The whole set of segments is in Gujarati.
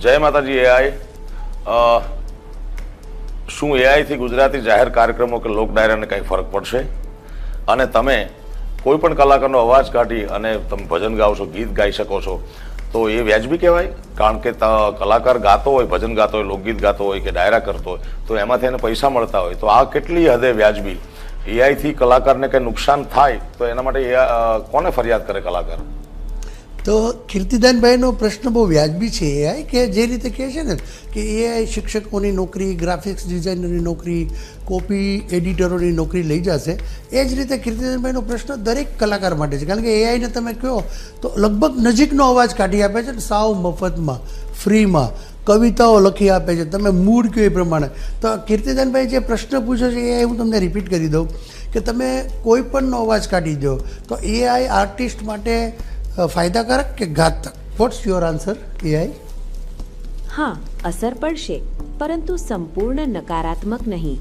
જય માતાજી એઆઈ શું એઆઈથી ગુજરાતી જાહેર કાર્યક્રમો કે લોક ડાયરાને કંઈ ફરક પડશે? અને તમે કોઈ પણ કલાકારનો અવાજ કાઢી અને તમે ભજન ગાઓ છો, ગીત ગાઈ શકો છો, તો એ વ્યાજબી કહેવાય? કારણ કે કલાકાર ગાતો હોય, ભજન ગાતો હોય, લોકગીત ગાતો હોય કે ડાયરા કરતો હોય, તો એમાંથી એને પૈસા મળતા હોય, તો આ કેટલી હદે વ્યાજબી? એઆઈથી કલાકારને કંઈ નુકસાન થાય તો એના માટે કોને ફરિયાદ કરે કલાકાર? તો કીર્તિદાનભાઈનો પ્રશ્ન બહુ વ્યાજબી છે. એઆઈ કે જે રીતે કહે છે ને કે એઆઈ શિક્ષકોની નોકરી, ગ્રાફિક્સ ડિઝાઇનરની નોકરી, કોપી એડિટરોની નોકરી લઈ જશે, એ જ રીતે કીર્તિદાનભાઈનો પ્રશ્ન દરેક કલાકાર માટે છે. કારણ કે એઆઈને તમે કહો તો લગભગ નજીકનો અવાજ કાઢી આપે છે ને, સાવ મફતમાં, ફ્રીમાં કવિતાઓ લખી આપે છે, તમે મૂડ કહો એ પ્રમાણે. તો કીર્તિદાનભાઈ જે પ્રશ્ન પૂછ્યો છે એ હું તમને રિપીટ કરી દઉં કે તમે કોઈ પણનો અવાજ કાઢી દો તો એઆઈ આર્ટિસ્ટ માટે ફાયદાકારક કે ઘાતક? What's your answer AI? હા, અસર પડશે, પરંતુ સંપૂર્ણ નકારાત્મક નહીં.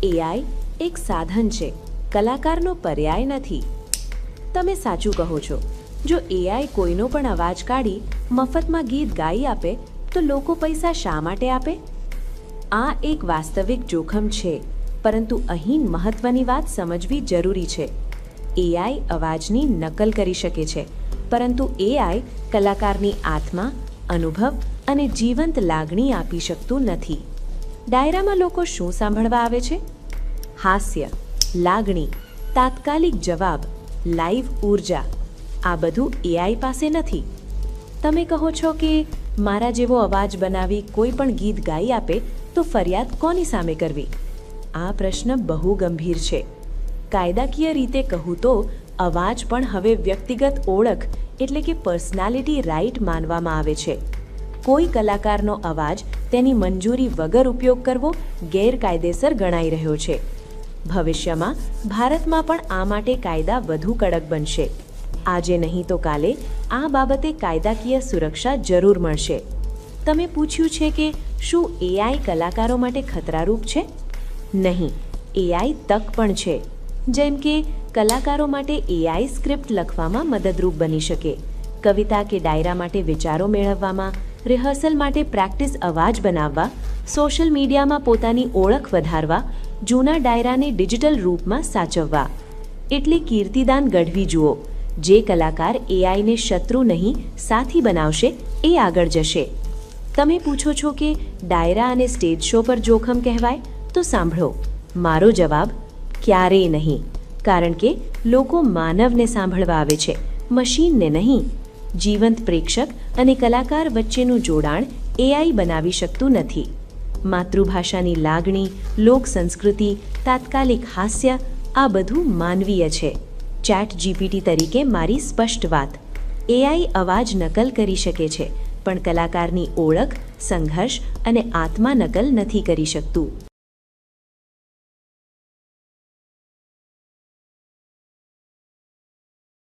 એઆઈ એક સાધન છે, કલાકારનો પર્યાય નથી. તમે સાચું કહો છો. જો એઆઈ કોઈનો પણ અવાજ કાઢી મફતમાં ગીત ગાઈ આપે તો લોકો પૈસા શા માટે આપે? આ એક વાસ્તવિક જોખમ છે, પરંતુ અહીં મહત્વની વાત સમજવી જરૂરી છે. એઆઈ અવાજની નકલ કરી શકે છે, પરંતુ એઆઈ કલાકારની આત્મા, અનુભવ અને જીવંત લાગણી આપી શકતું નથી. ડાયરામાં લોકો શું સાંભળવા આવે છે? હાસ્ય, લાગણી, તાત્કાલિક જવાબ, લાઈવ ઉર્જા. આ બધું એઆઈ પાસે નથી. તમે કહો છો કે મારા જેવો અવાજ બનાવી કોઈ પણ ગીત ગાઈ આપે તો ફરિયાદ કોની સામે કરવી? આ પ્રશ્ન બહુ ગંભીર છે. કાયદાકીય રીતે કહું તો અવાજ પણ હવે વ્યક્તિગત ઓળખ એટલે કે પર્સનાલિટી રાઇટ માનવામાં આવે છે. કોઈ કલાકારનો અવાજ તેની મંજૂરી વગર ઉપયોગ કરવો ગેરકાયદેસર ગણાઈ રહ્યો છે. ભવિષ્યમાં ભારતમાં પણ આ માટે કાયદા વધુ કડક બનશે. આજે નહીં તો કાલે આ બાબતે કાયદાકીય સુરક્ષા જરૂર મળશે. તમે પૂછ્યું છે કે શું એઆઈ કલાકારો માટે ખતરારૂપ છે? નહીં, એઆઈ તક પણ છે. જેમ કે કલાકારો માટે એઆઈ સ્ક્રિપ્ટ લખવામાં મદદરૂપ બની શકે, કવિતા કે ડાયરા માટે વિચારો મેળવવામાં, રિહર્સલ માટે પ્રેક્ટિસ અવાજ બનાવવા, સોશિયલ મીડિયામાં પોતાની ઓળખ વધારવા, જૂના ડાયરાને ડિજિટલ રૂપમાં સાચવવા. એટલે કીર્તિદાન ગઢવી જુઓ. જે કલાકાર એઆઈને શત્રુ નહીં સાથી બનાવશે એ આગળ જશે. તમે પૂછો છો કે ડાયરા અને સ્ટેજ શો પર જોખમ કહેવાય? તો સાંભળો, મારો જવાબ ક્યારેય નહીં. કારણ કે લોકો માનવને સાંભળવા આવે છે, મશીનને નહીં. જીવંત પ્રેક્ષક અને કલાકાર વચ્ચેનું જોડાણ એઆઈ બનાવી શકતું નથી. માતૃભાષાની લાગણી, લોક સંસ્કૃતિ, તાત્કાલિક હાસ્ય, આ બધું માનવીય છે. ચેટ જીપીટી તરીકે મારી સ્પષ્ટ વાત: એઆઈ અવાજ નકલ કરી શકે છે, પણ કલાકારની ઓળખ, સંઘર્ષ અને આત્મા નકલ નથી કરી શકતું.